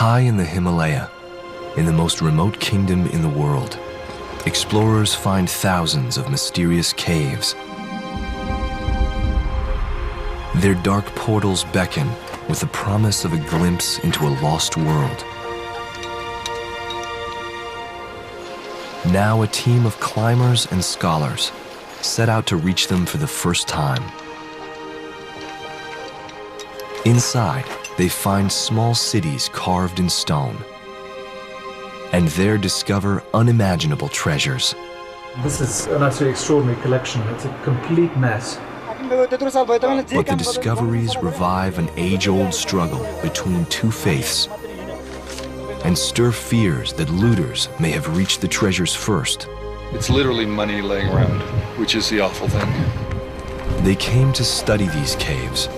High in the Himalaya, in the most remote kingdom in the world, explorers find thousands of mysterious caves. Their dark portals beckon with the promise of a glimpse into a lost world. Now a team of climbers and scholars set out to reach them for the first time. Inside, they find small cities carved in stone, and there discover unimaginable treasures. This is an absolutely extraordinary collection. It's a complete mess. But the discoveries revive an age-old struggle between two faiths and stir fears that looters may have reached the treasures first. It's literally money laying around, which is the awful thing. They came to study these caves,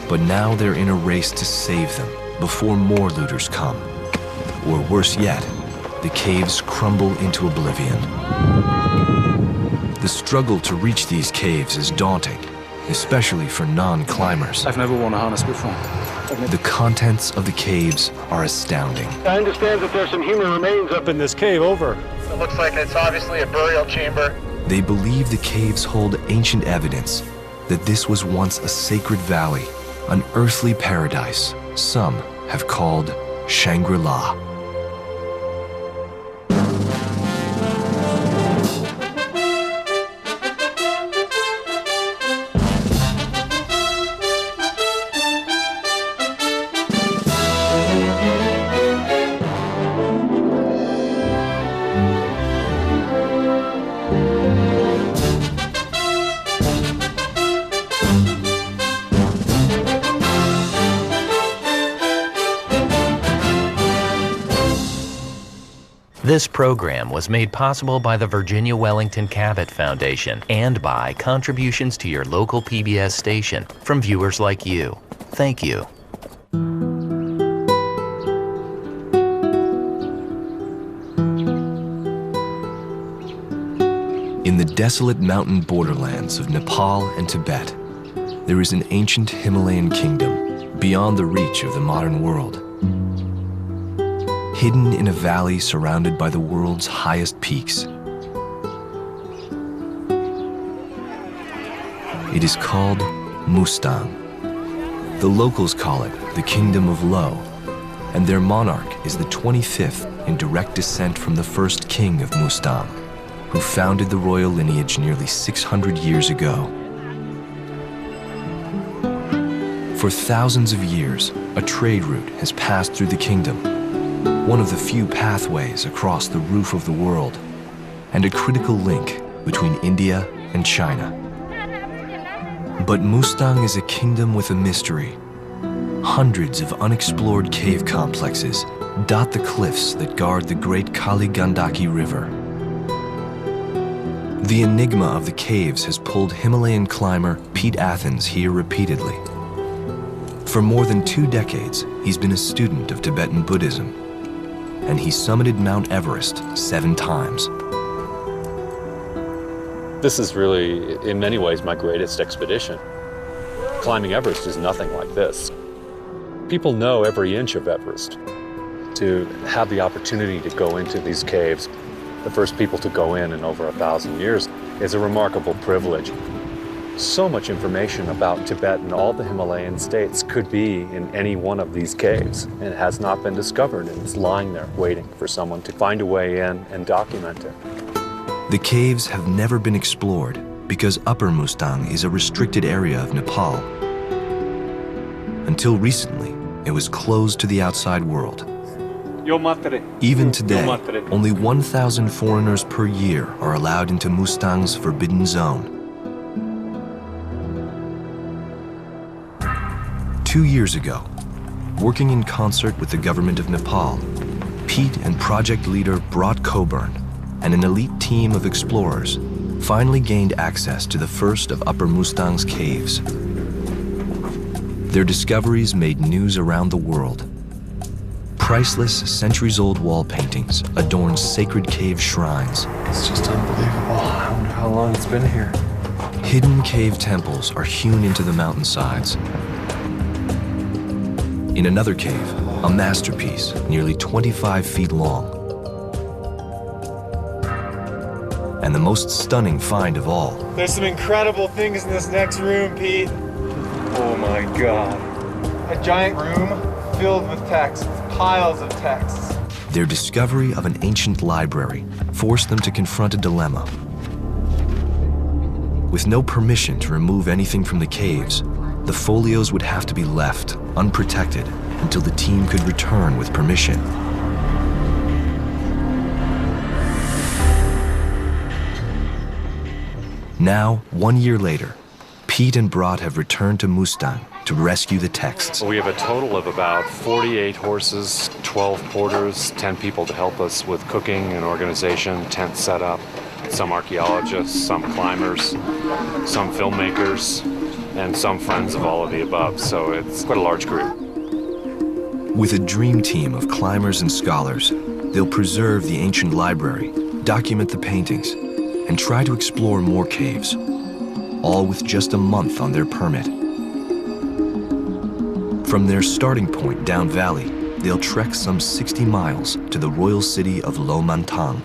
but now they're in a race to save them before more looters come. Or worse yet, the caves crumble into oblivion. The struggle to reach these caves is daunting, especially for non-climbers. I've never worn a harness before. The contents of the caves are astounding. I understand that there's some human remains up in this cave. Over. It looks like it's obviously a burial chamber. They believe the caves hold ancient evidence that this was once a sacred valley, an earthly paradise some have called Shangri-la. This program was made possible by the Virginia Wellington Cabot Foundation and by contributions to your local PBS station from viewers like you. Thank you. In the desolate mountain borderlands of Nepal and Tibet, there is an ancient Himalayan kingdom beyond the reach of the modern world. Hidden in a valley surrounded by the world's highest peaks. It is called Mustang. The locals call it the Kingdom of Lo, and their monarch is the 25th in direct descent from the first king of Mustang, who founded the royal lineage nearly 600 years ago. For thousands of years, a trade route has passed through the kingdom, one of the few pathways across the roof of the world, and a critical link between India and China. But Mustang is a kingdom with a mystery. Hundreds of unexplored cave complexes dot the cliffs that guard the great Kali Gandaki River. The enigma of the caves has pulled Himalayan climber Pete Athens here repeatedly. For more than 2 decades, he's been a student of Tibetan Buddhism, and he summited Mount Everest 7 times. This is really, in many ways, my greatest expedition. Climbing Everest is nothing like this. People know every inch of Everest. To have the opportunity to go into these caves, the first people to go in over 1,000 years, is a remarkable privilege. So much information about Tibet and all the Himalayan states could be in any one of these caves, and it has not been discovered, and it's lying there waiting for someone to find a way in and document it. The caves have never been explored because Upper Mustang is a restricted area of Nepal. Until recently, it was closed to the outside world. Even today, only 1,000 foreigners per year are allowed into Mustang's forbidden zone. 2 years ago, working in concert with the government of Nepal, Pete and project leader Brot Coburn and an elite team of explorers finally gained access to the first of Upper Mustang's caves. Their discoveries made news around the world. Priceless, centuries-old wall paintings adorn sacred cave shrines. It's just unbelievable. I wonder how long it's been here. Hidden cave temples are hewn into the mountainsides. In another cave, a masterpiece nearly 25 feet long. And the most stunning find of all. There's some incredible things in this next room, Pete. Oh my God. A giant room filled with texts, piles of texts. Their discovery of an ancient library forced them to confront a dilemma. With no permission to remove anything from the caves, the folios would have to be left unprotected until the team could return with permission. Now, 1 year later, Pete and Brat have returned to Mustang to rescue the texts. We have a total of about 48 horses, 12 porters, 10 people to help us with cooking and organization, tent setup, some archaeologists, some climbers, some filmmakers, and some friends of all of the above. So it's quite a large group. With a dream team of climbers and scholars, they'll preserve the ancient library, document the paintings, and try to explore more caves, all with just a month on their permit. From their starting point down valley, they'll trek some 60 miles to the royal city of Lomantang.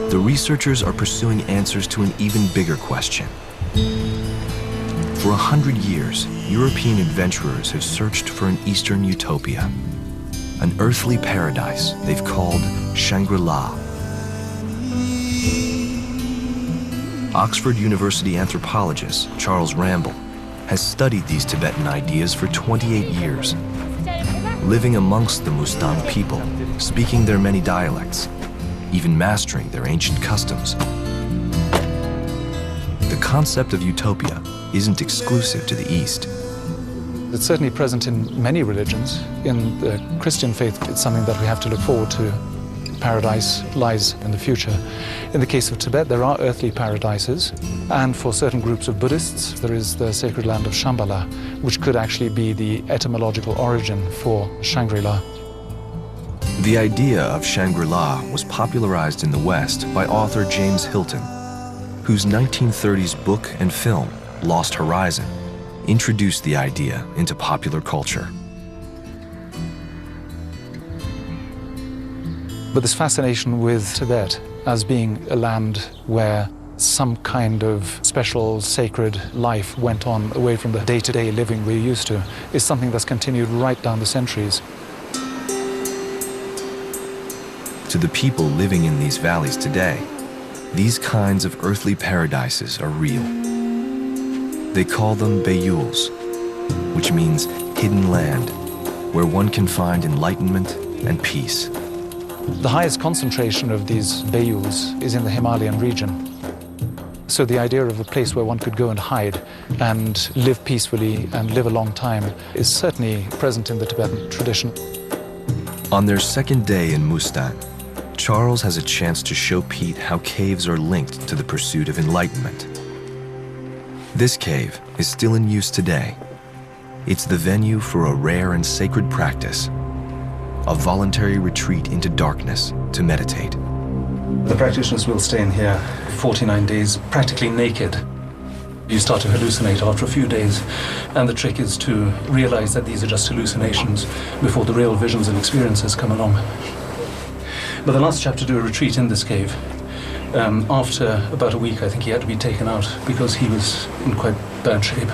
The researchers are pursuing answers to an even bigger question. For 100 years, European adventurers have searched for an Eastern utopia, an earthly paradise they've called Shangri-la. Oxford University anthropologist Charles Ramble has studied these Tibetan ideas for 28 years, living amongst the Mustang people, speaking their many dialects, even mastering their ancient customs. The concept of utopia isn't exclusive to the East. It's certainly present in many religions. In the Christian faith, it's something that we have to look forward to. Paradise lies in the future. In the case of Tibet, there are earthly paradises, and for certain groups of Buddhists, there is the sacred land of Shambhala, which could actually be the etymological origin for Shangri-la. The idea of Shangri-la was popularized in the West by author James Hilton, whose 1930s book and film, Lost Horizon, introduced the idea into popular culture. But this fascination with Tibet as being a land where some kind of special sacred life went on away from the day-to-day living we're used to is something that's continued right down the centuries. To the people living in these valleys today, these kinds of earthly paradises are real. They call them bayuls, which means hidden land, where one can find enlightenment and peace. The highest concentration of these bayuls is in the Himalayan region. So the idea of a place where one could go and hide and live peacefully and live a long time is certainly present in the Tibetan tradition. On their second day in Mustang, Charles has a chance to show Pete how caves are linked to the pursuit of enlightenment. This cave is still in use today. It's the venue for a rare and sacred practice, a voluntary retreat into darkness to meditate. The practitioners will stay in here 49 days, practically naked. You start to hallucinate after a few days, and the trick is to realize that these are just hallucinations before the real visions and experiences come along. But the last chap to do a retreat in this cave, after about a week, I think he had to be taken out because he was in quite bad shape.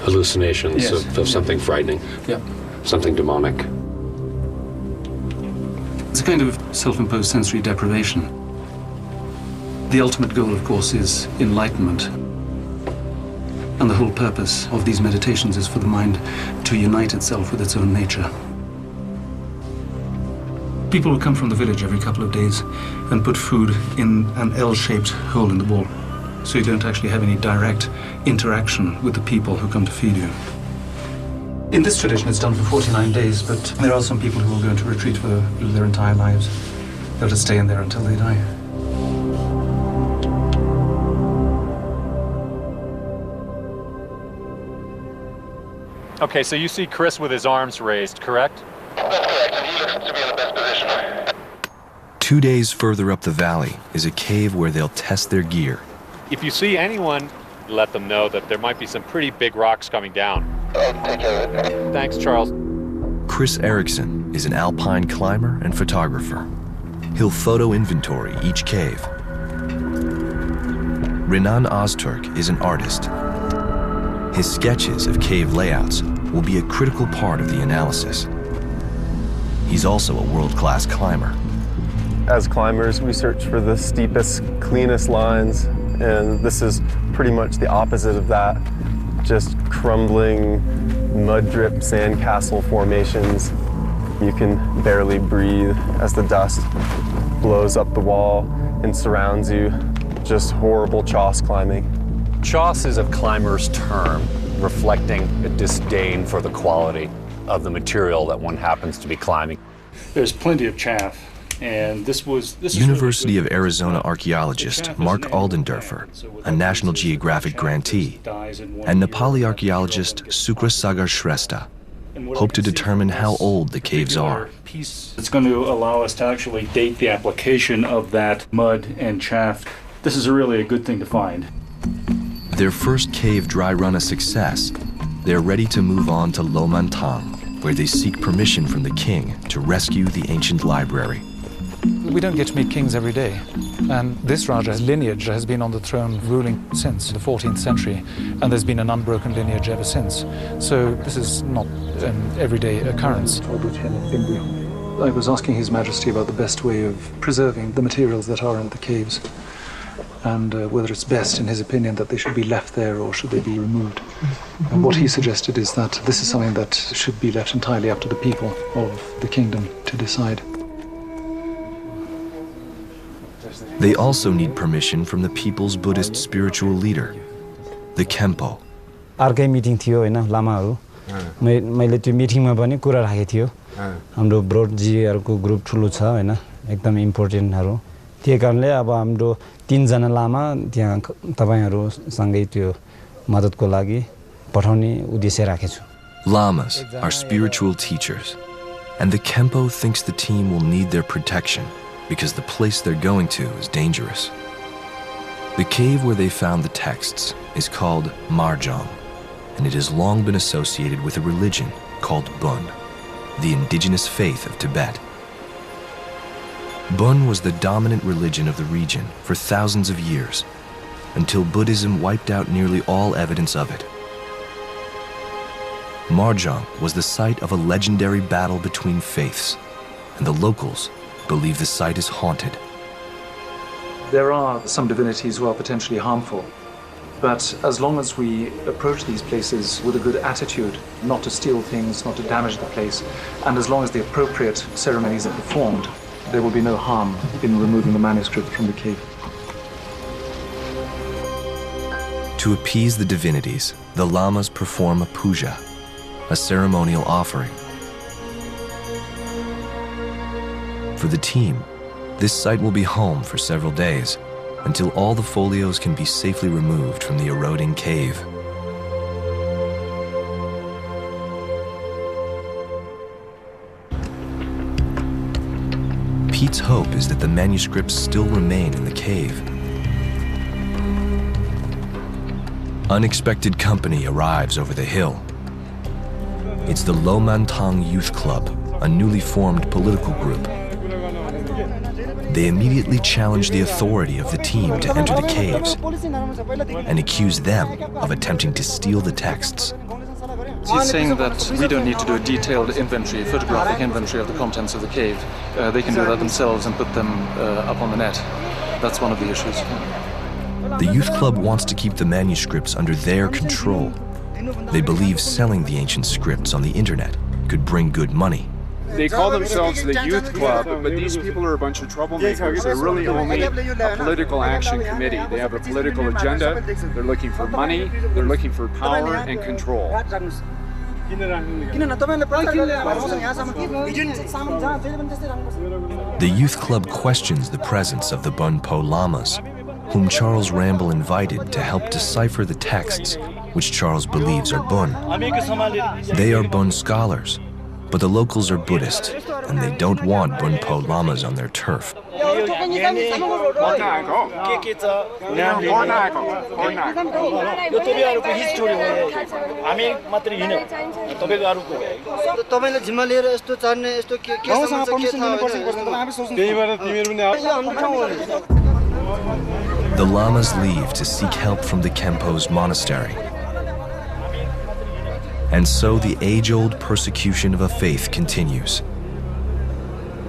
Hallucinations. Yes. of something frightening, Yeah. something demonic. It's a kind of self-imposed sensory deprivation. The ultimate goal, of course, is enlightenment. And the whole purpose of these meditations is for the mind to unite itself with its own nature. People will come from the village every couple of days and put food in an L-shaped hole in the wall, so you don't actually have any direct interaction with the people who come to feed you. In this tradition, it's done for 49 days, but there are some people who will go into retreat for their entire lives. They'll just stay in there until they die. Okay, so you see Chris with his arms raised, correct? That's correct, and he looks to be in the best position. 2 days further up the valley is a cave where they'll test their gear. If you see anyone, let them know that there might be some pretty big rocks coming down. Thanks, Charles. Chris Erickson is an alpine climber and photographer. He'll photo inventory each cave. Renan Ozturk is an artist. His sketches of cave layouts will be a critical part of the analysis. He's also a world-class climber. As climbers, we search for the steepest, cleanest lines, and this is pretty much the opposite of that. Just crumbling, mud-drip sandcastle formations. You can barely breathe as the dust blows up the wall and surrounds you. Just horrible choss climbing. Choss is a climber's term reflecting a disdain for the quality of the material that one happens to be climbing. There's plenty of chaff, and this University of Arizona archaeologist Mark Aldendorfer, a National Geographic grantee, and Nepali archaeologist Sukra Sagar Shrestha hope to determine how old the caves are. It's going to allow us to actually date the application of that mud and chaff. This is really a good thing to find. Their first cave dry run a success, they're ready to move on to Lomantang, where they seek permission from the king to rescue the ancient library. We don't get to meet kings every day, and this Raja's lineage has been on the throne ruling since the 14th century, and there's been an unbroken lineage ever since. So this is not an everyday occurrence. I was asking His Majesty about the best way of preserving the materials that are in the caves, and whether it's best, in his opinion, that they should be left there or should they be removed. And what he suggested is that this is something that should be left entirely up to the people of the kingdom to decide. They also need permission from the people's Buddhist spiritual leader, the Khenpo. अर्कै meeting थियो हैन लामाहरु मैले त्यो मिटिङमा पनि कुरा राखेको थियो हाम्रो ब्रोडजीहरुको ग्रुप ठुलो छ हैन एकदम इम्पोर्टेन्टहरु त्यही कारणले अब हाम्रो 3 जना लामा त्यहाँ तपाईहरु सँगै त्यो मद्दतको लागि पठाउने उद्देश्य राखेको छु. Lamas are spiritual teachers, and the Khenpo thinks the team will need their protection because the place they're going to is dangerous. The cave where they found the texts is called Marjong, and it has long been associated with a religion called Bun, the indigenous faith of Tibet. Bun was the dominant religion of the region for thousands of years, until Buddhism wiped out nearly all evidence of it. Marjong was the site of a legendary battle between faiths, and the locals believe the site is haunted. There are some divinities who are potentially harmful, but as long as we approach these places with a good attitude, not to steal things, not to damage the place, and as long as the appropriate ceremonies are performed, there will be no harm in removing the manuscript from the cave. To appease the divinities, the lamas perform a puja, a ceremonial offering. For the team, this site will be home for several days until all the folios can be safely removed from the eroding cave. Pete's hope is that the manuscripts still remain in the cave. Unexpected company arrives over the hill. It's the Lomantang Youth Club, a newly formed political group. They immediately challenge the authority of the team to enter the caves and accuse them of attempting to steal the texts. He's saying that we don't need to do a detailed inventory, photographic inventory of the contents of the cave. They can do that themselves and put them up on the net. That's one of the issues. The youth club wants to keep the manuscripts under their control. They believe selling the ancient scripts on the internet could bring good money. They call themselves the youth club, but these people are a bunch of troublemakers. They're really only a political action committee. They have a political agenda. They're looking for money. They're looking for power and control. The youth club questions the presence of the Bunpo Lamas, whom Charles Ramble invited to help decipher the texts which Charles believes are Bun. They are Bun scholars, But the locals are Buddhist, and they don't want Bunpo lamas on their turf. The lamas leave to seek help from the Khenpo's monastery. And so the age-old persecution of a faith continues.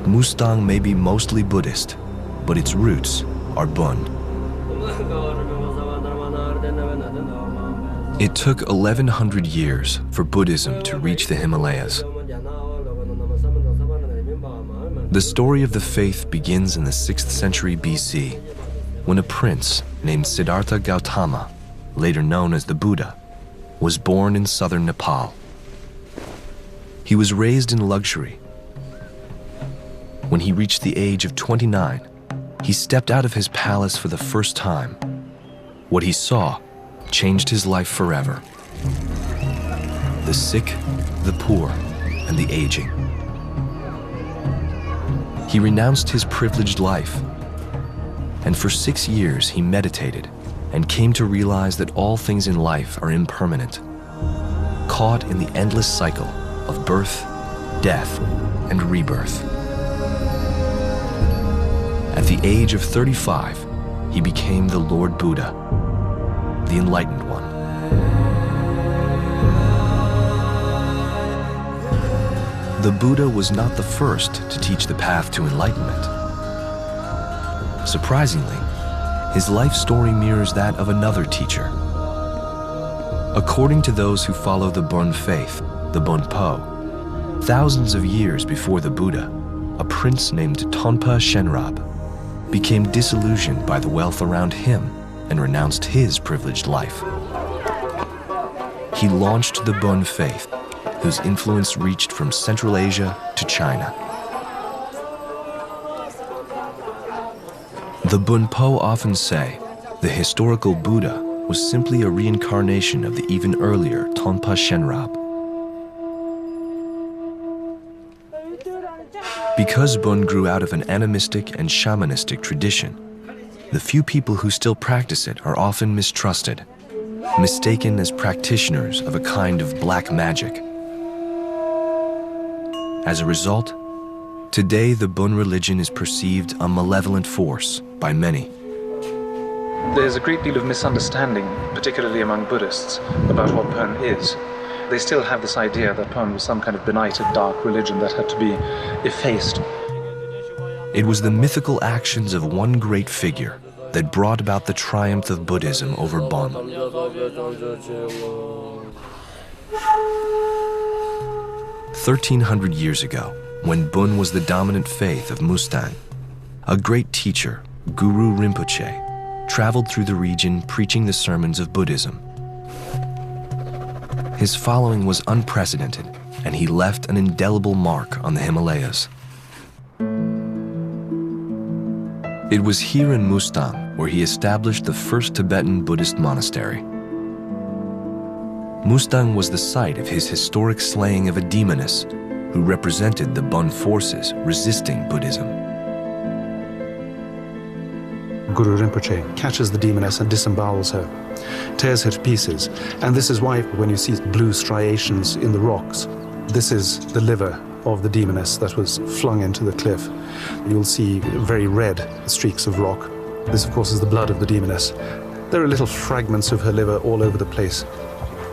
Mustang may be mostly Buddhist, but its roots are Bun. It took 1100 years for Buddhism to reach the Himalayas. The story of the faith begins in the 6th century BC, when a prince named Siddhartha Gautama, later known as the Buddha, was born in southern Nepal. He was raised in luxury. When he reached the age of 29, he stepped out of his palace for the first time. What he saw changed his life forever. The sick, the poor, and the aging. He renounced his privileged life, and for 6 years he meditated and came to realize that all things in life are impermanent, caught in the endless cycle of birth, death, and rebirth. At the age of 35, he became the Lord Buddha, the Enlightened One. The Buddha was not the first to teach the path to enlightenment. Surprisingly, his life story mirrors that of another teacher. According to those who follow the Bun faith, the Bunpo, thousands of years before the Buddha, a prince named Tonpa Shenrab became disillusioned by the wealth around him and renounced his privileged life. He launched the Bun faith, whose influence reached from Central Asia to China. The Bunpo often say the historical Buddha was simply a reincarnation of the even earlier Tonpa Shenrab. Because Bun grew out of an animistic and shamanistic tradition, the few people who still practice it are often mistrusted, mistaken as practitioners of a kind of black magic. As a result, today the Bun religion is perceived a malevolent force by many. There's a great deal of misunderstanding, particularly among Buddhists, about what Bun is. They still have this idea that Bun was some kind of benighted dark religion that had to be effaced. It was the mythical actions of one great figure that brought about the triumph of Buddhism over Bun. 1300 years ago, when Bun was the dominant faith of Mustang, a great teacher, Guru Rinpoche, traveled through the region preaching the sermons of Buddhism. His following was unprecedented, and he left an indelible mark on the Himalayas. It was here in Mustang where he established the first Tibetan Buddhist monastery. Mustang was the site of his historic slaying of a demoness who represented the Bun forces resisting Buddhism. Guru Rinpoche catches the demoness and disembowels her, tears her to pieces. And this is why when you see blue striations in the rocks, this is the liver of the demoness that was flung into the cliff. You'll see very red streaks of rock. This, of course, is the blood of the demoness. There are little fragments of her liver all over the place.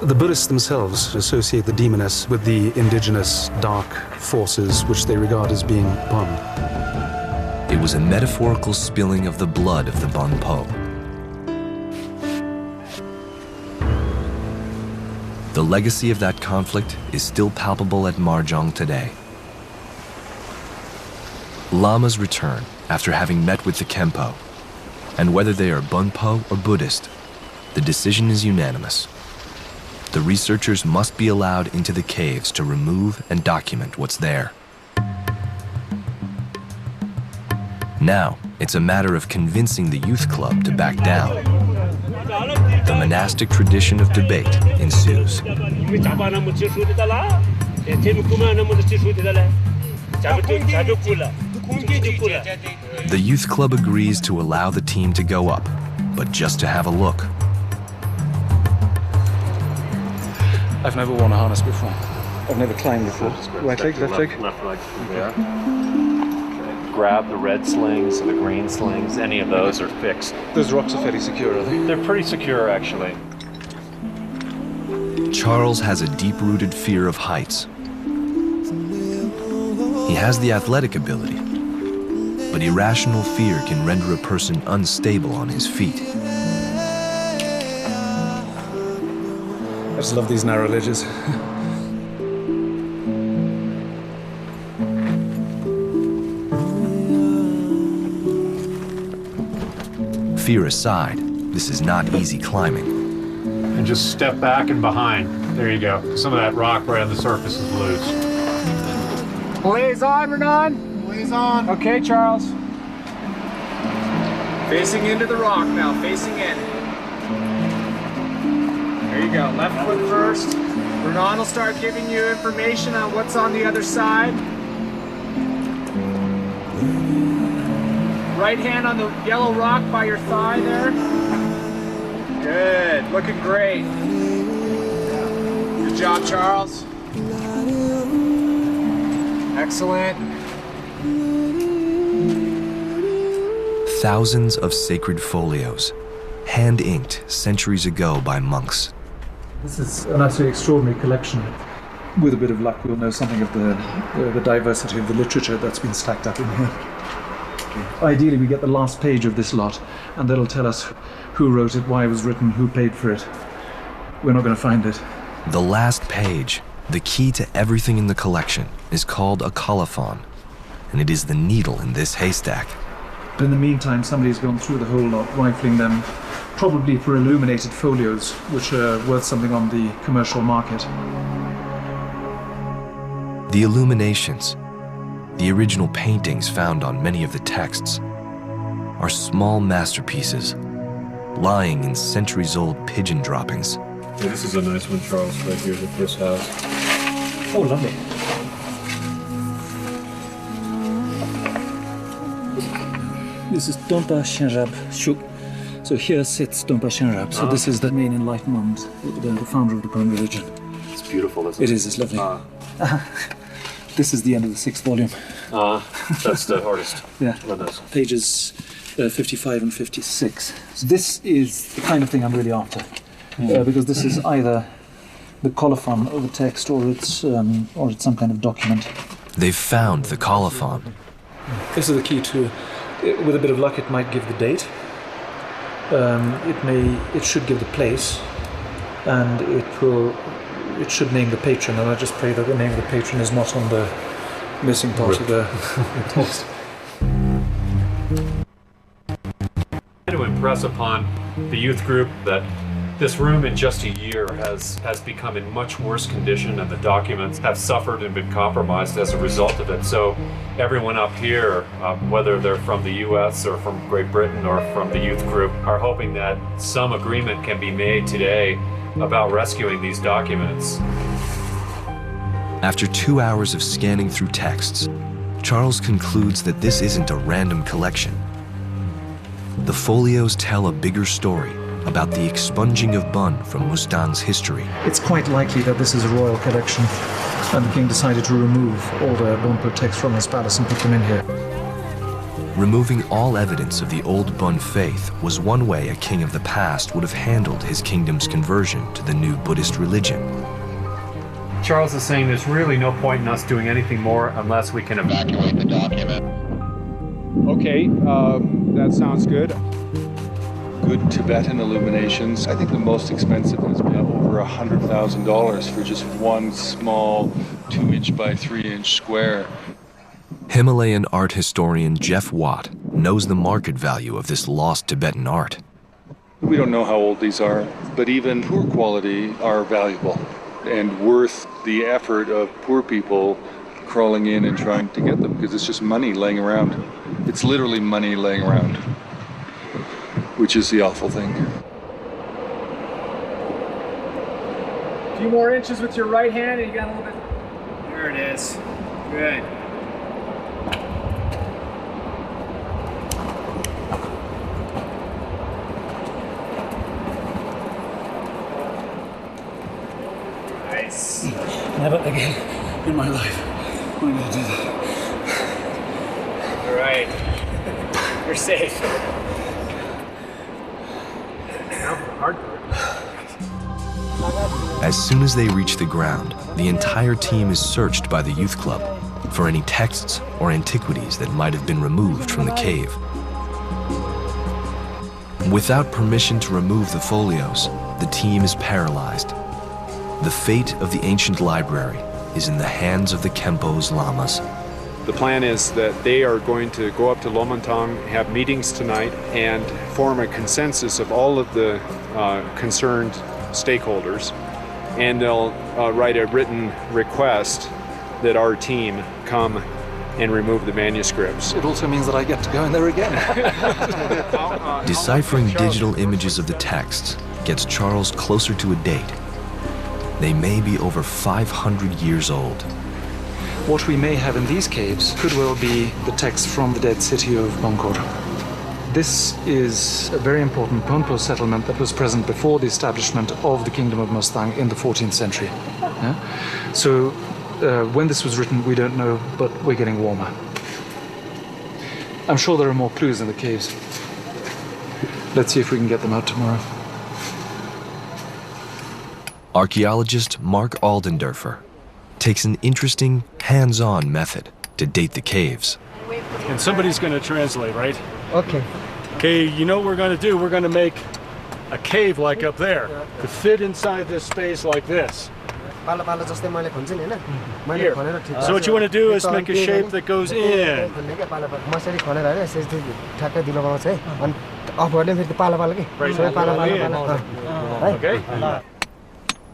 The Buddhists themselves associate the demoness with the indigenous dark forces which they regard as being Bun. It was a metaphorical spilling of the blood of the Bunpo. The legacy of that conflict is still palpable at Marjong today. Lamas return after having met with the Khenpo, and whether they are Bunpo or Buddhist, the decision is unanimous. The researchers must be allowed into the caves to remove and document what's there. Now, it's a matter of convincing the youth club to back down. The monastic tradition of debate ensues. The youth club agrees to allow the team to go up, but just to have a look. I've never worn a harness before. I've never climbed before. Right leg, left leg? Left leg through there. Grab the red slings or the green slings. Any of those are fixed. Those rocks are fairly secure, are they? They're pretty secure, actually. Charles has a deep-rooted fear of heights. He has the athletic ability, but irrational fear can render a person unstable on his feet. I just love these narrow ledges. Fear aside, this is not easy climbing. And just step back and behind. There you go. Some of that rock right on the surface is loose. Blaze on, Renan. Blaze on. Okay, Charles. Facing into the rock now, facing in. There you go, left foot first. Renan will start giving you information on what's on the other side. Right hand on the yellow rock by your thigh there. Good, looking great. Good job, Charles. Excellent. Thousands of sacred folios, hand-inked centuries ago by monks. This is an absolutely extraordinary collection. With a bit of luck, we'll know something of the diversity of the literature that's been stacked up in here. Ideally, we get the last page of this lot, and that'll tell us who wrote it, why it was written, who paid for it. We're not going to find it. The last page, the key to everything in the collection, is called a colophon, and it is the needle in this haystack. But in the meantime, somebody's gone through the whole lot, rifling them, probably for illuminated folios, which are worth something on the commercial market. The illuminations, the original paintings found on many of the texts, are small masterpieces, lying in centuries-old pigeon droppings. Yeah, this is a nice one, Charles, right here that Chris has. Oh, lovely. This is Dompa Shenrab Shuk. So here sits Dompa Shenrab. So this is the main enlightenment, the founder of the Burman religion. It's beautiful, isn't it? It is, it's lovely. This is the end of the 6th volume. That's the hardest. Yeah. Pages 55 and 56. So this is the kind of thing I'm really after. Because this is either the colophon of the text or it's some kind of document. They've found the colophon. This is the key to, with a bit of luck, it might give the date. It should give the place, and it should name the patron. And I just pray that the name of the patron is not on the missing part of the text. To impress upon the youth group that this room in just a year has become in much worse condition, and the documents have suffered and been compromised as a result of it. So everyone up here, whether they're from the US or from Great Britain or from the youth group, are hoping that some agreement can be made today about rescuing these documents. After 2 hours of scanning through texts, Charles concludes that this isn't a random collection. The folios tell a bigger story about the expunging of Bun from Mustang's history. It's quite likely that this is a royal collection, and the king decided to remove all the Bonpo texts from his palace and put them in here. Removing all evidence of the old Bun faith was one way a king of the past would have handled his kingdom's conversion to the new Buddhist religion. Charles is saying there's really no point in us doing anything more unless we can evacuate the document. Okay, that sounds good. Good Tibetan illuminations. I think the most expensive has been over $100,000 for just one small 2-inch by 3-inch square. Himalayan art historian Jeff Watt knows the market value of this lost Tibetan art. We don't know how old these are, but even poor quality are valuable and worth the effort of poor people crawling in and trying to get them, because it's just money laying around. It's literally money laying around, which is the awful thing. A few more inches with your right hand and you got a little bit There it is. Good. Nice. Never again in my life am I going to do that. All right. You're safe. Now for the hard part. As soon as they reach the ground, the entire team is searched by the youth club for any texts or antiquities that might have been removed from the cave. Without permission to remove the folios, the team is paralyzed. The fate of the ancient library is in the hands of the Khenpo's lamas. The plan is that they are going to go up to Lomantang, have meetings tonight, and form a consensus of all of the concerned stakeholders. And they'll write a written request that our team come and remove the manuscripts. It also means that I get to go in there again. Deciphering digital images of the texts gets Charles closer to a date. They may be over 500 years old. What we may have in these caves could well be the text from the dead city of Bangkok. This is a very important Khenpo settlement that was present before the establishment of the Kingdom of Mustang in the 14th century. Yeah? So when this was written, we don't know, but we're getting warmer. I'm sure there are more clues in the caves. Let's see if we can get them out tomorrow. Archaeologist Mark Aldendorfer takes an interesting, hands-on method to date the caves. And somebody's going to translate, right? Okay. Okay, you know what we're going to do? We're going to make a cave like up there to fit inside this space like this. Here. So what you want to do is make a shape that goes in. Okay.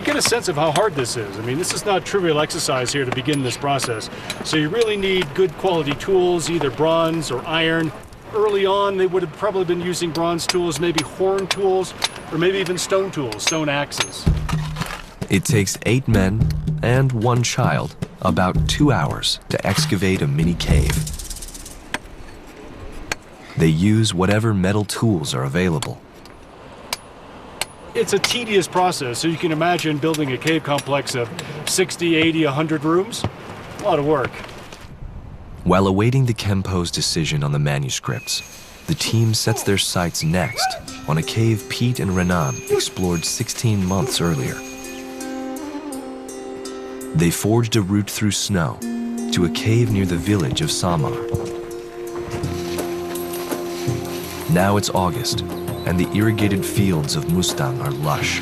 Get a sense of how hard this is. I mean, this is not trivial exercise here to begin this process. So you really need good quality tools, either bronze or iron. Early on, they would have probably been using bronze tools, maybe horn tools, or maybe even stone tools, stone axes. It takes 8 men and 1 child about 2 hours to excavate a mini cave. They use whatever metal tools are available. It's a tedious process, so you can imagine building a cave complex of 60, 80, 100 rooms. A lot of work. While awaiting the Khenpo's decision on the manuscripts, the team sets their sights next on a cave Pete and Renan explored 16 months earlier. They forged a route through snow to a cave near the village of Samar. Now it's August, and the irrigated fields of Mustang are lush.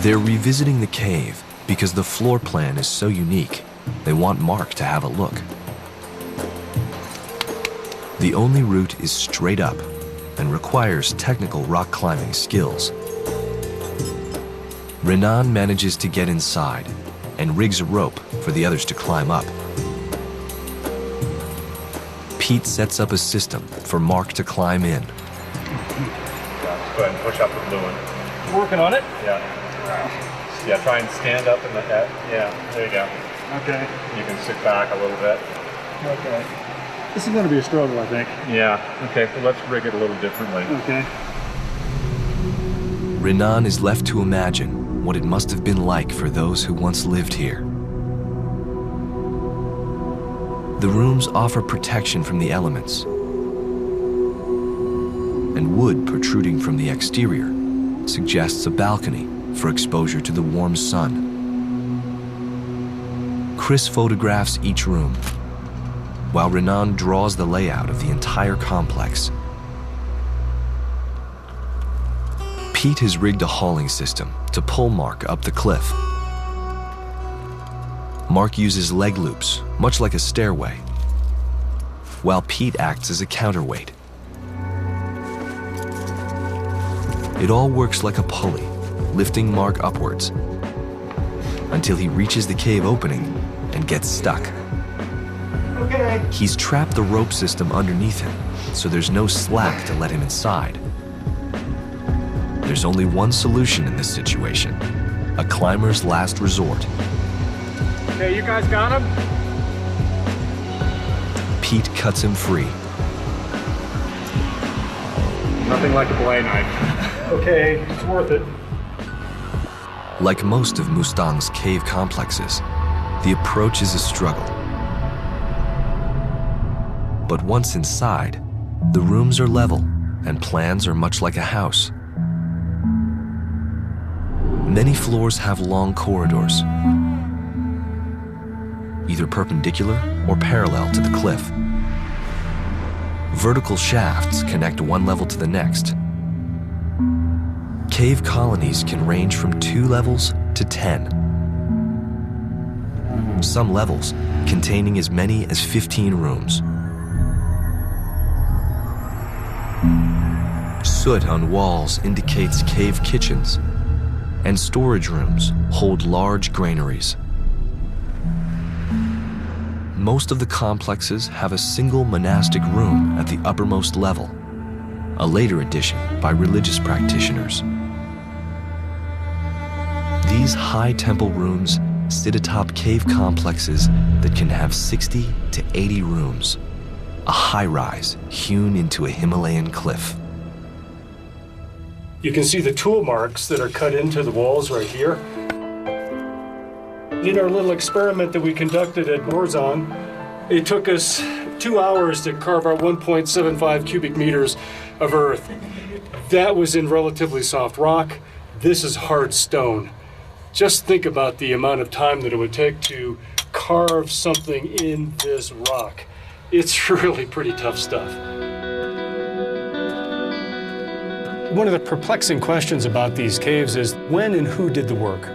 They're revisiting the cave because the floor plan is so unique, they want Mark to have a look. The only route is straight up and requires technical rock climbing skills. Renan manages to get inside and rigs a rope for the others to climb up. Pete sets up a system for Mark to climb in. Go ahead and push up the blue one. Working on it? Yeah. Yeah, try and stand up in the head. Yeah, there you go. Okay. You can sit back a little bit. Okay. This is going to be a struggle, I think. Yeah, okay, so let's rig it a little differently. Okay. Renan is left to imagine what it must have been like for those who once lived here. The rooms offer protection from the elements, and wood protruding from the exterior suggests a balcony for exposure to the warm sun. Chris photographs each room, while Renan draws the layout of the entire complex. Pete has rigged a hauling system to pull Mark up the cliff. Mark uses leg loops, much like a stairway, while Pete acts as a counterweight. It all works like a pulley, lifting Mark upwards until he reaches the cave opening and gets stuck. Okay. He's trapped the rope system underneath him, so there's no slack to let him inside. There's only one solution in this situation: a climber's last resort. Okay, you guys got him? Pete cuts him free. Nothing like a belay knife. Okay, it's worth it. Like most of Mustang's cave complexes, the approach is a struggle. But once inside, the rooms are level and plans are much like a house. Many floors have long corridors, either perpendicular or parallel to the cliff. Vertical shafts connect one level to the next. Cave colonies can range from 2 levels to 10. Some levels containing as many as 15 rooms. Soot on walls indicates cave kitchens, and storage rooms hold large granaries. Most of the complexes have a single monastic room at the uppermost level, a later addition by religious practitioners. These high temple rooms sit atop cave complexes that can have 60 to 80 rooms, a high-rise hewn into a Himalayan cliff. You can see the tool marks that are cut into the walls right here. In our little experiment that we conducted at Morzon, it took us 2 hours to carve out 1.75 cubic meters of earth. That was in relatively soft rock. This is hard stone. Just think about the amount of time that it would take to carve something in this rock. It's really pretty tough stuff. One of the perplexing questions about these caves is when and who did the work?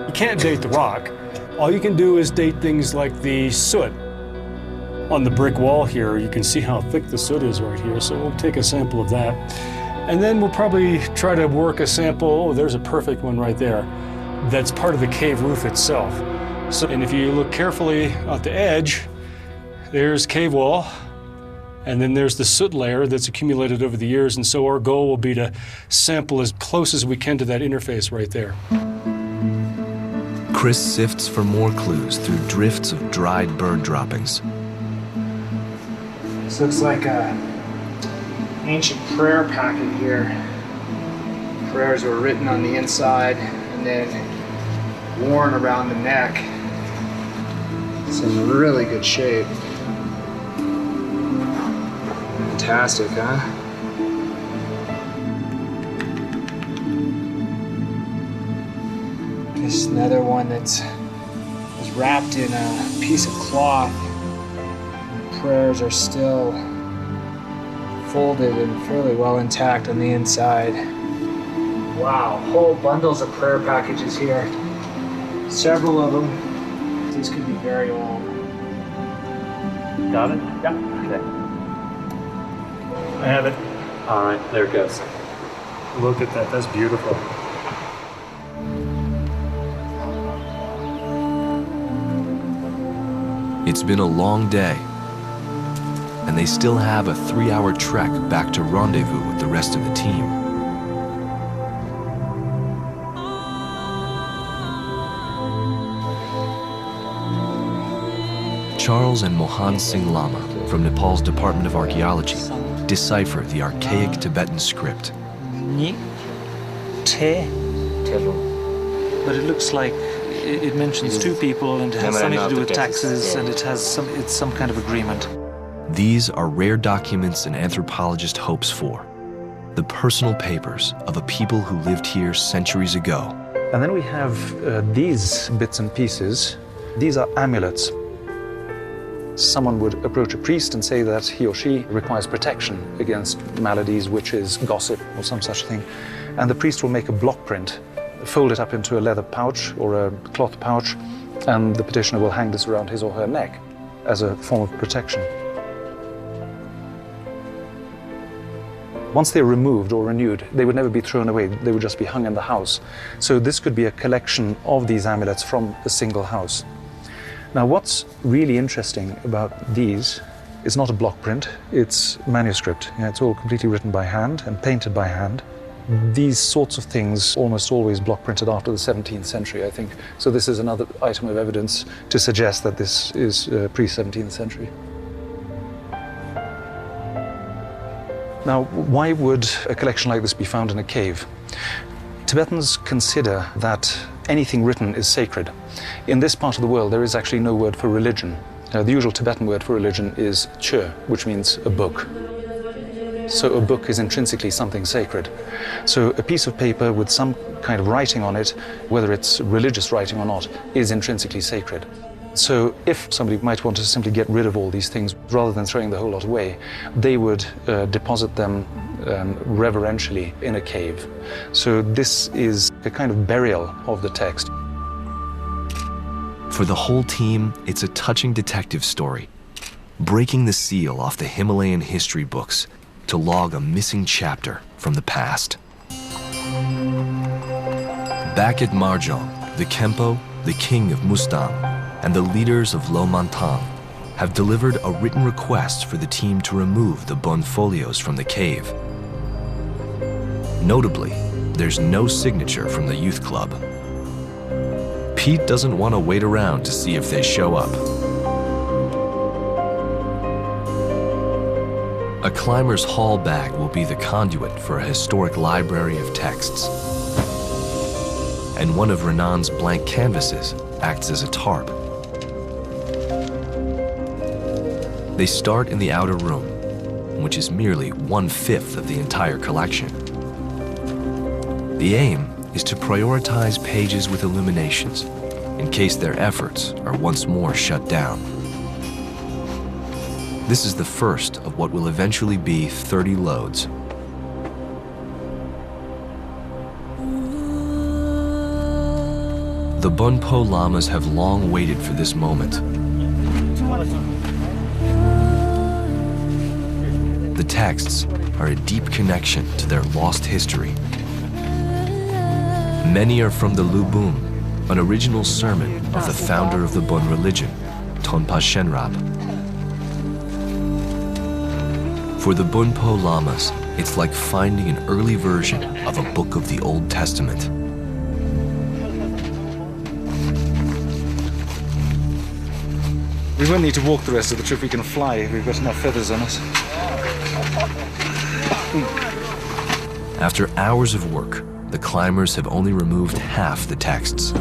You can't date the rock. All you can do is date things like the soot. On the brick wall here, you can see how thick the soot is right here, so we'll take a sample of that. And then we'll probably try to work a sample, oh, there's a perfect one right there, that's part of the cave roof itself. So, and if you look carefully at the edge, there's cave wall, and then there's the soot layer that's accumulated over the years, and so our goal will be to sample as close as we can to that interface right there. Chris sifts for more clues through drifts of dried bird droppings. This looks like a ancient prayer packet here. Prayers were written on the inside and then worn around the neck. It's in really good shape. Fantastic, huh? This is another one that's was wrapped in a piece of cloth. Prayers are still folded and fairly well intact on the inside. Wow, whole bundles of prayer packages here. Several of them. These could be very old. Got it? Yeah. Okay. I have it. All right, there it goes. Look at that, that's beautiful. It's been a long day, and they still have a 3-hour trek back to rendezvous with the rest of the team. Charles and Mohan Singh Lama from Nepal's Department of Archaeology decipher the archaic Tibetan script. But it looks like it mentions 2 people and it has something to do with taxes and it's some kind of agreement. These are rare documents an anthropologist hopes for. The personal papers of a people who lived here centuries ago. And then we have these bits and pieces. These are amulets. Someone would approach a priest and say that he or she requires protection against maladies, witches, gossip, or some such thing. And the priest will make a block print, fold it up into a leather pouch or a cloth pouch, and the petitioner will hang this around his or her neck as a form of protection. Once they're removed or renewed, they would never be thrown away. They would just be hung in the house. So this could be a collection of these amulets from a single house. Now, what's really interesting about these is not a block print, it's manuscript. It's all completely written by hand and painted by hand. These sorts of things almost always block printed after the 17th century, I think. So this is another item of evidence to suggest that this is pre-17th century. Now, why would a collection like this be found in a cave? Tibetans consider that anything written is sacred. In this part of the world, there is actually no word for religion. The usual Tibetan word for religion is chö, which means a book. So a book is intrinsically something sacred. So a piece of paper with some kind of writing on it, whether it's religious writing or not, is intrinsically sacred. So if somebody might want to simply get rid of all these things, rather than throwing the whole lot away, they would deposit them reverentially in a cave. So this is a kind of burial of the text. For the whole team, it's a touching detective story, breaking the seal off the Himalayan history books to log a missing chapter from the past. Back at Marjong, the Khenpo, the king of Mustang, and the leaders of Lomantang have delivered a written request for the team to remove the Bon folios from the cave. Notably, there's no signature from the youth club. Pete doesn't want to wait around to see if they show up. A climber's haul bag will be the conduit for a historic library of texts. And one of Renan's blank canvases acts as a tarp. They start in the outer room, which is merely 1/5 of the entire collection. The aim is to prioritize pages with illuminations in case their efforts are once more shut down. This is the first of what will eventually be 30 loads. The Bonpo Lamas have long waited for this moment. The texts are a deep connection to their lost history. Many are from the Lubum, an original sermon of the founder of the Bon religion, Tonpa Shenrab. For the Bonpo Lamas, it's like finding an early version of a book of the Old Testament. We won't need to walk the rest of the trip, we can fly. We've got enough feathers on us. After hours of work, the climbers have only removed half the texts.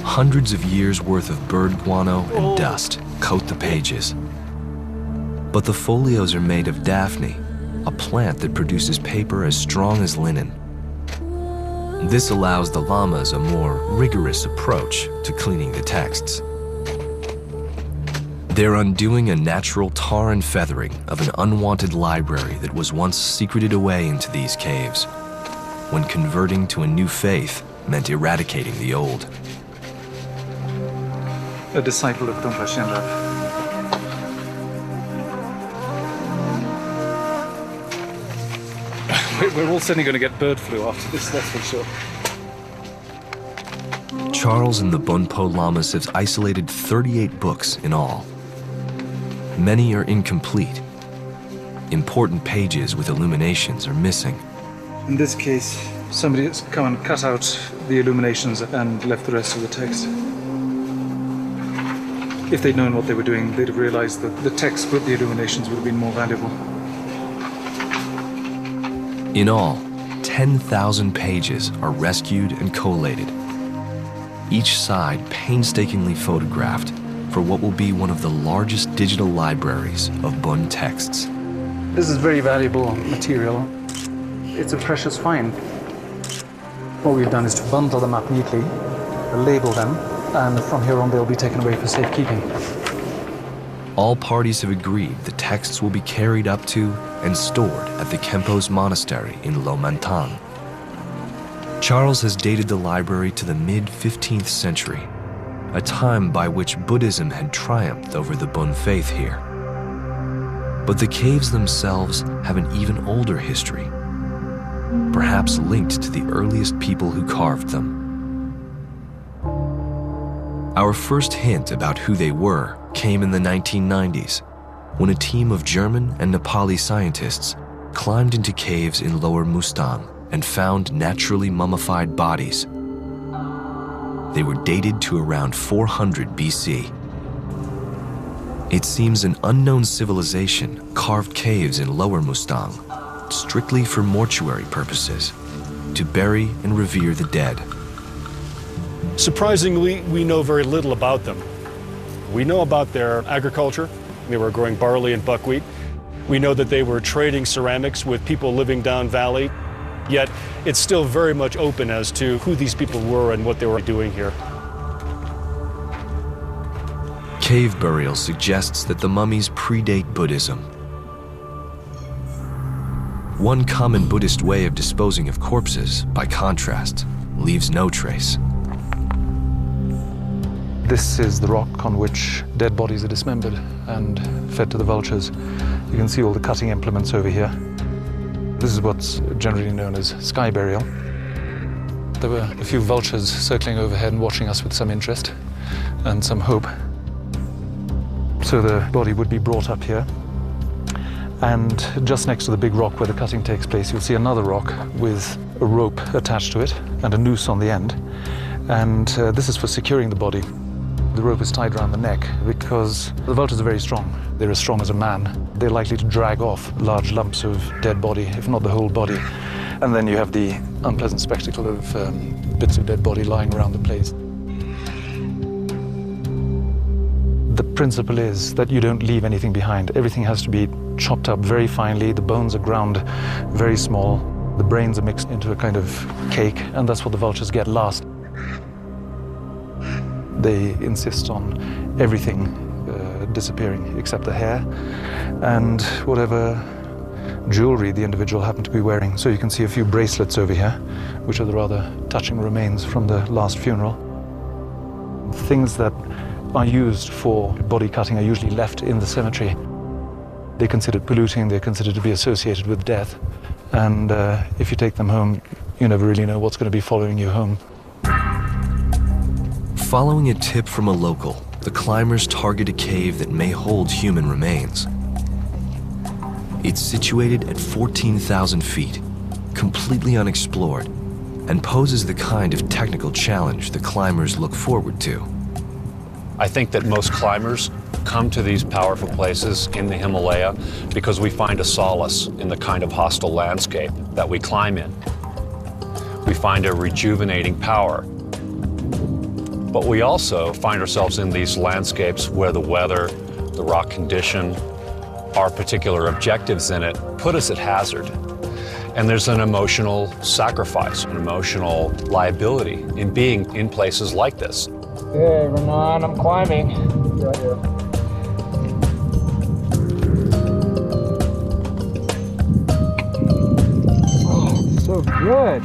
Hundreds of years' worth of bird guano and dust coat the pages. But the folios are made of daphne, a plant that produces paper as strong as linen. This allows the lamas a more rigorous approach to cleaning the texts. They're undoing a natural tar and feathering of an unwanted library that was once secreted away into these caves, when converting to a new faith meant eradicating the old. A disciple of Tonpa Shenrab. We're all certainly going to get bird flu after this, that's for sure. Charles and the Bonpo Lamas have isolated 38 books in all. Many are incomplete. Important pages with illuminations are missing. In this case, somebody has come and cut out the illuminations and left the rest of the text. If they'd known what they were doing, they'd have realized that the text with the illuminations would have been more valuable. In all, 10,000 pages are rescued and collated. Each side painstakingly photographed for what will be one of the largest digital libraries of Bon texts. This is very valuable material. It's a precious find. What we've done is to bundle them up neatly, label them, and from here on they'll be taken away for safekeeping. All parties have agreed the texts will be carried up to and stored at the Khenpo's monastery in Lomantang. Charles has dated the library to the mid-15th century, a time by which Buddhism had triumphed over the Bon faith here. But the caves themselves have an even older history, perhaps linked to the earliest people who carved them. Our first hint about who they were came in the 1990s, when a team of German and Nepali scientists climbed into caves in Lower Mustang and found naturally mummified bodies. They were dated to around 400 BC. It seems an unknown civilization carved caves in Lower Mustang strictly for mortuary purposes, to bury and revere the dead. Surprisingly, we know very little about them. We know about their agriculture. They were growing barley and buckwheat. We know that they were trading ceramics with people living down valley. Yet it's still very much open as to who these people were and what they were doing here. Cave burial suggests that the mummies predate Buddhism. One common Buddhist way of disposing of corpses, by contrast, leaves no trace. This is the rock on which dead bodies are dismembered and fed to the vultures. You can see all the cutting implements over here. This is what's generally known as sky burial. There were a few vultures circling overhead and watching us with some interest and some hope. So the body would be brought up here. And just next to the big rock where the cutting takes place, you'll see another rock with a rope attached to it and a noose on the end. And this is for securing the body. The rope is tied around the neck because the vultures are very strong. They're as strong as a man. They're likely to drag off large lumps of dead body, if not the whole body. And then you have the unpleasant spectacle of bits of dead body lying around the place. The principle is that you don't leave anything behind. Everything has to be chopped up very finely. The bones are ground very small. The brains are mixed into a kind of cake, and that's what the vultures get last. They insist on everything disappearing except the hair and whatever jewelry the individual happened to be wearing. So you can see a few bracelets over here, which are the rather touching remains from the last funeral. Things that are used for body cutting are usually left in the cemetery. They're considered polluting, they're considered to be associated with death. And if you take them home, you never really know what's going to be following you home. Following a tip from a local, the climbers target a cave that may hold human remains. It's situated at 14,000 feet, completely unexplored, and poses the kind of technical challenge the climbers look forward to. I think that most climbers come to these powerful places in the Himalaya because we find a solace in the kind of hostile landscape that we climb in. We find a rejuvenating power. But we also find ourselves in these landscapes where the weather, the rock condition, our particular objectives in it put us at hazard. And there's an emotional sacrifice, an emotional liability in being in places like this. Hey, Renan, I'm climbing. Right here. Oh, so good.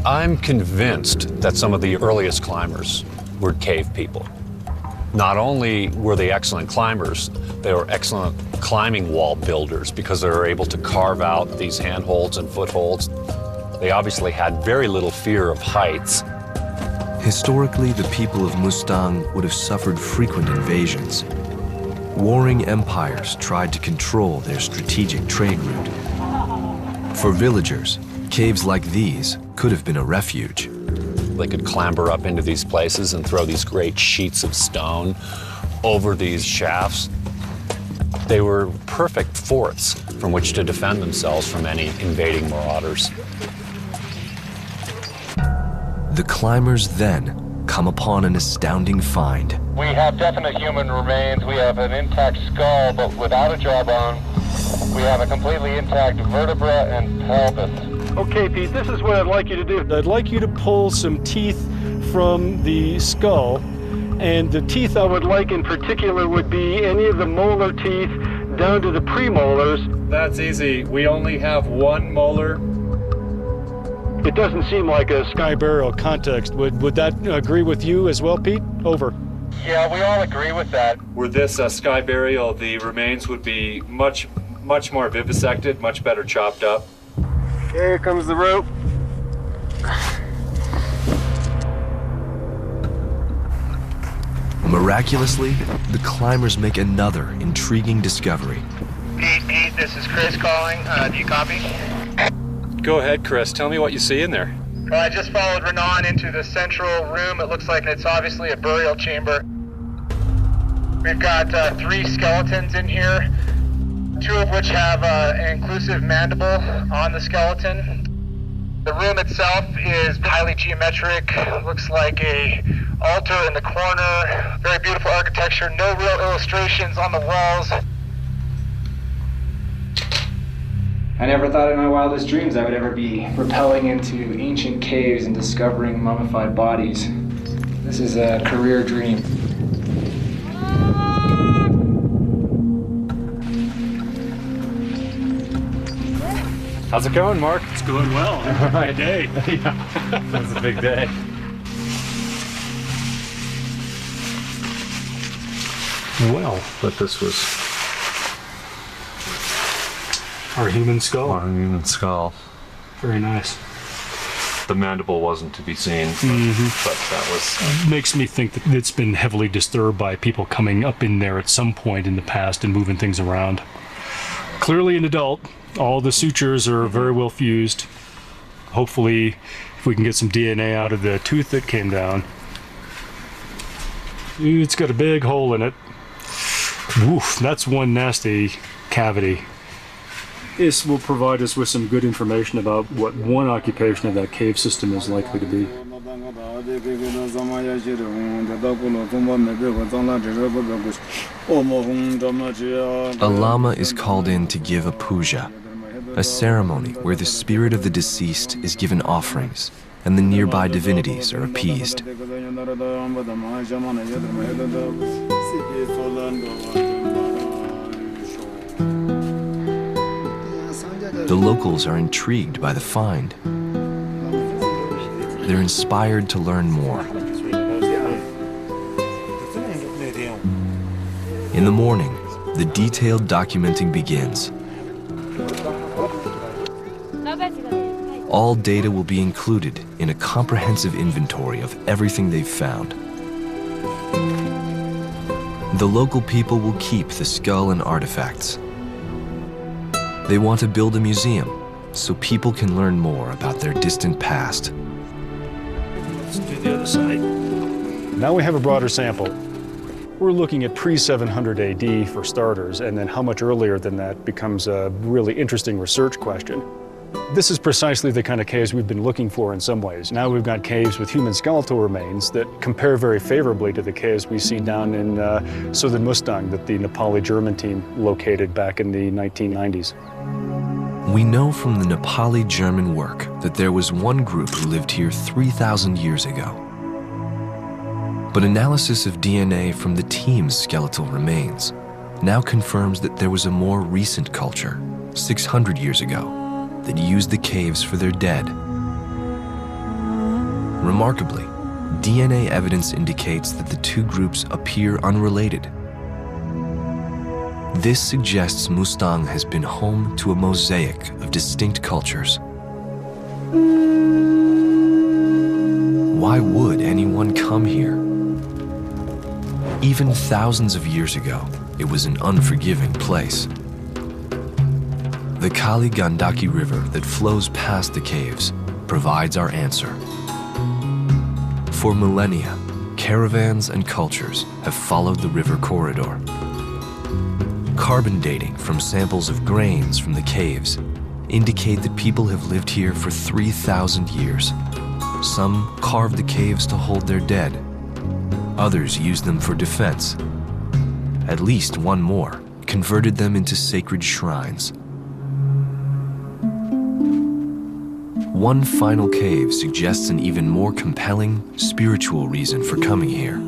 I'm convinced that some of the earliest climbers were cave people. Not only were they excellent climbers, they were excellent climbing wall builders because they were able to carve out these handholds and footholds. They obviously had very little fear of heights. Historically, the people of Mustang would have suffered frequent invasions. Warring empires tried to control their strategic trade route. For villagers, caves like these could have been a refuge. They could clamber up into these places and throw these great sheets of stone over these shafts. They were perfect forts from which to defend themselves from any invading marauders. The climbers then come upon an astounding find. We have definite human remains. We have an intact skull, but without a jawbone. We have a completely intact vertebra and pelvis. Okay, Pete, this is what I'd like you to do. I'd like you to pull some teeth from the skull, and the teeth I would like in particular would be any of the molar teeth down to the premolars. That's easy. We only have one molar. It doesn't seem like a sky burial context. Would that agree with you as well, Pete? Over. Yeah, we all agree with that. Were this a sky burial, the remains would be much more vivisected, much better chopped up. Here comes the rope. Miraculously, the climbers make another intriguing discovery. Pete, this is Chris calling. Do you copy? Go ahead, Chris. Tell me what you see in there. Well, I just followed Renan into the central room. It looks like it's obviously a burial chamber. We've got 3 skeletons in here, 2 of which have an inclusive mandible on the skeleton. The room itself is highly geometric. Looks like a altar in the corner. Very beautiful architecture. No real illustrations on the walls. I never thought in my wildest dreams I would ever be rappelling into ancient caves and discovering mummified bodies. This is a career dream. How's it going, Mark? It's going well. All right. Good day. Yeah. It was a big day. Well, but this was our human skull. Our human skull. Very nice. The mandible wasn't to be seen, but that was... Makes me think that it's been heavily disturbed by people coming up in there at some point in the past and moving things around. Clearly an adult. All the sutures are very well fused. Hopefully, if we can get some DNA out of the tooth that came down. It's got a big hole in it. Woof, that's one nasty cavity. This will provide us with some good information about what one occupation of that cave system is likely to be. A lama is called in to give a puja, a ceremony where the spirit of the deceased is given offerings and the nearby divinities are appeased. The locals are intrigued by the find. They're inspired to learn more. In the morning, the detailed documenting begins. All data will be included in a comprehensive inventory of everything they've found. The local people will keep the skull and artifacts. They want to build a museum so people can learn more about their distant past. Let's do the other side. Now we have a broader sample. We're looking at pre-700 AD for starters, and then how much earlier than that becomes a really interesting research question. This is precisely the kind of caves we've been looking for in some ways. Now we've got caves with human skeletal remains that compare very favorably to the caves we see down in southern Mustang that the Nepali German team located back in the 1990s. We know from the Nepali German work that there was one group who lived here 3,000 years ago. But analysis of DNA from the team's skeletal remains now confirms that there was a more recent culture, 600 years ago, that used the caves for their dead. Remarkably, DNA evidence indicates that the two groups appear unrelated. This suggests Mustang has been home to a mosaic of distinct cultures. Why would anyone come here? Even thousands of years ago, it was an unforgiving place. The Kali Gandaki River that flows past the caves provides our answer. For millennia, caravans and cultures have followed the river corridor. Carbon dating from samples of grains from the caves indicate that people have lived here for 3,000 years. Some carved the caves to hold their dead. Others used them for defense. At least one more converted them into sacred shrines. One final cave suggests an even more compelling spiritual reason for coming here.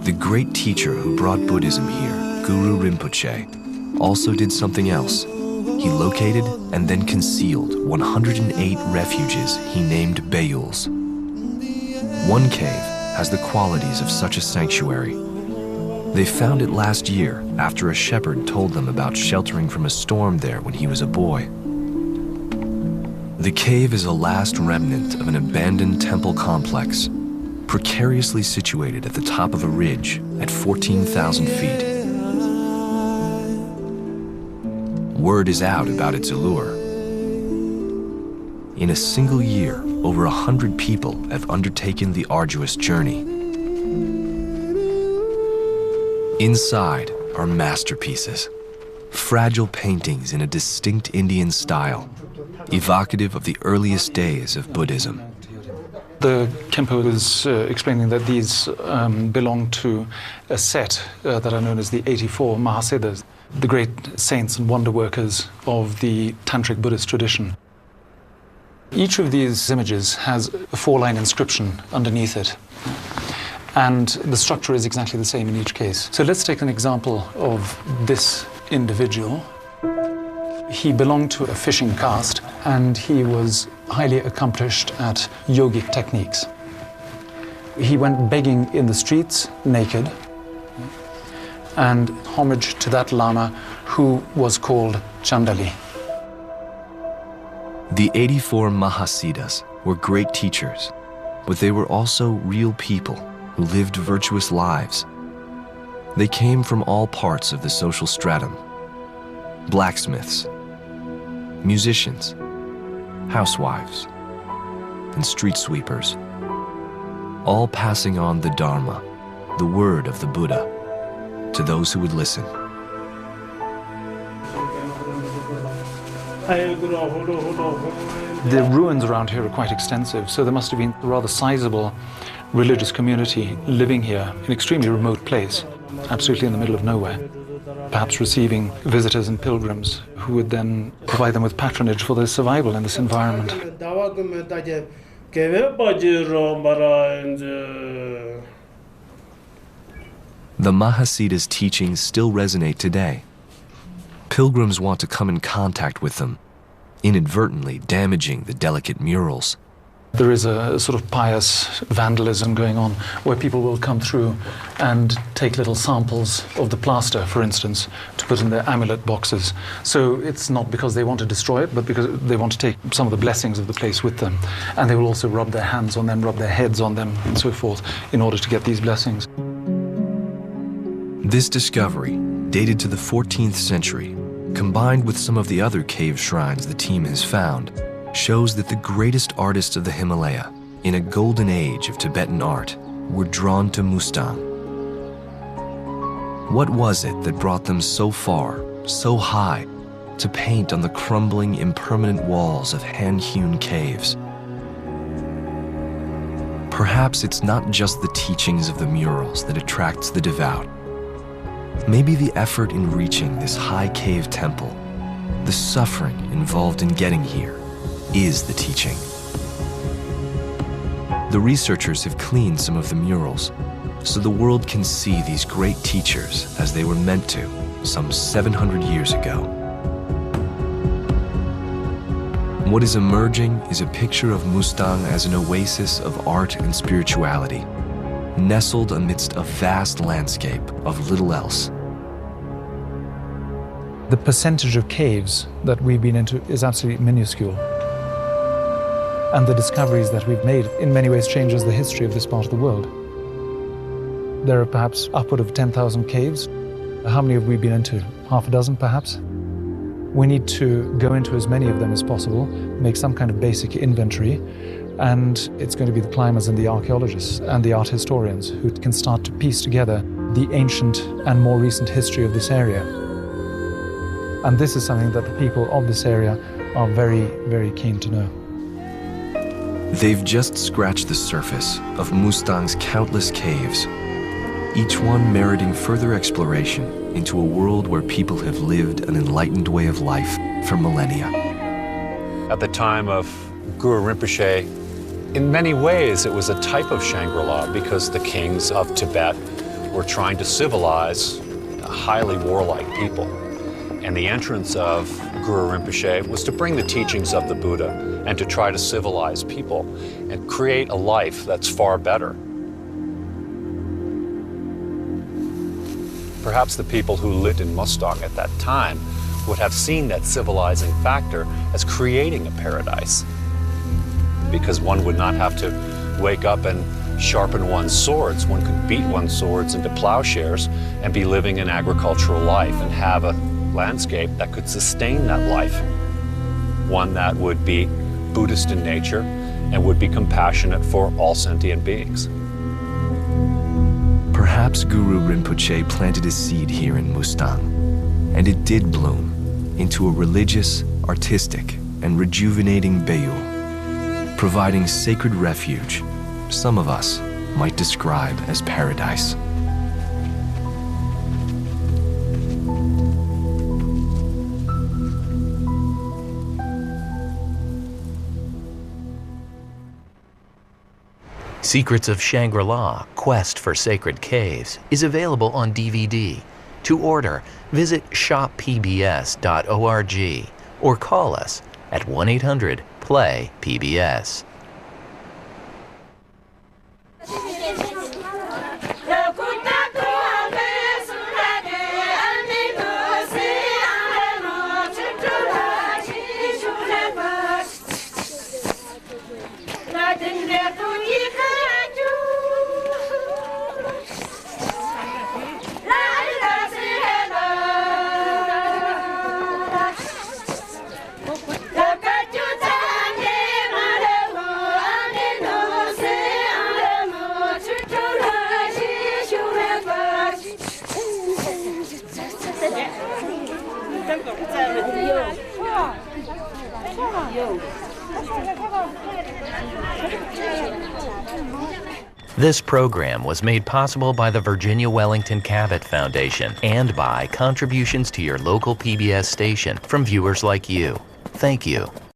The great teacher who brought Buddhism here, Guru Rinpoche, also did something else. He located and then concealed 108 refuges he named Bayuls. One cave has the qualities of such a sanctuary. They found it last year after a shepherd told them about sheltering from a storm there when he was a boy. The cave is a last remnant of an abandoned temple complex, precariously situated at the top of a ridge at 14,000 feet. word is out about its allure. In a single year, over 100 people have undertaken the arduous journey. Inside are masterpieces, fragile paintings in a distinct Indian style, evocative of the earliest days of Buddhism. The Khenpo was explaining that these belong to a set that are known as the 84 Mahasiddhas, the great saints and wonder workers of the Tantric Buddhist tradition. Each of these images has a 4-line inscription underneath it, and the structure is exactly the same in each case. So let's take an example of this individual. He belonged to a fishing caste, and he was highly accomplished at yogic techniques. He went begging in the streets, naked, and homage to that Lama who was called Chandali. The 84 Mahasiddhas were great teachers, but they were also real people who lived virtuous lives. They came from all parts of the social stratum: blacksmiths, musicians, housewives, and street sweepers, all passing on the Dharma, the word of the Buddha, to those who would listen. The ruins around here are quite extensive, so there must have been a rather sizable religious community living here in an extremely remote place, absolutely in the middle of nowhere, perhaps receiving visitors and pilgrims who would then provide them with patronage for their survival in this environment. The Mahasiddhas' teachings still resonate today. Pilgrims want to come in contact with them, inadvertently damaging the delicate murals. There is a sort of pious vandalism going on where people will come through and take little samples of the plaster, for instance, to put in their amulet boxes. So it's not because they want to destroy it, but because they want to take some of the blessings of the place with them. And they will also rub their hands on them, rub their heads on them, and so forth, in order to get these blessings. This discovery, dated to the 14th century, combined with some of the other cave shrines the team has found, shows that the greatest artists of the Himalaya, in a golden age of Tibetan art, were drawn to Mustang. What was it that brought them so far, so high, to paint on the crumbling, impermanent walls of hand-hewn caves? Perhaps it's not just the teachings of the murals that attracts the devout. Maybe the effort in reaching this high cave temple, the suffering involved in getting here, is the teaching. The researchers have cleaned some of the murals so the world can see these great teachers as they were meant to some 700 years ago. What is emerging is a picture of Mustang as an oasis of art and spirituality, nestled amidst a vast landscape of little else. The percentage of caves that we've been into is absolutely minuscule. And the discoveries that we've made in many ways changes the history of this part of the world. There are perhaps upward of 10,000 caves. How many have we been into? Half a dozen, perhaps? We need to go into as many of them as possible, make some kind of basic inventory, and it's going to be the climbers and the archaeologists and the art historians who can start to piece together the ancient and more recent history of this area. And this is something that the people of this area are very, very keen to know. They've just scratched the surface of Mustang's countless caves, each one meriting further exploration into a world where people have lived an enlightened way of life for millennia. At the time of Guru Rinpoche, in many ways it was a type of Shangri-la because the kings of Tibet were trying to civilize a highly warlike people. And the entrance of Guru Rinpoche was to bring the teachings of the Buddha and to try to civilize people and create a life that's far better. Perhaps the people who lived in Mustang at that time would have seen that civilizing factor as creating a paradise, because one would not have to wake up and sharpen one's swords. One could beat one's swords into plowshares and be living an agricultural life and have a landscape that could sustain that life. One that would be Buddhist in nature and would be compassionate for all sentient beings. Perhaps Guru Rinpoche planted a seed here in Mustang, and it did bloom into a religious, artistic, and rejuvenating bayou, providing sacred refuge some of us might describe as paradise. Secrets of Shangri-La, Quest for Sacred Caves is available on DVD. To order, visit shoppbs.org or call us at 1-800-PLAY-PBS. This program was made possible by the Virginia Wellington Cabot Foundation and by contributions to your local PBS station from viewers like you. Thank you.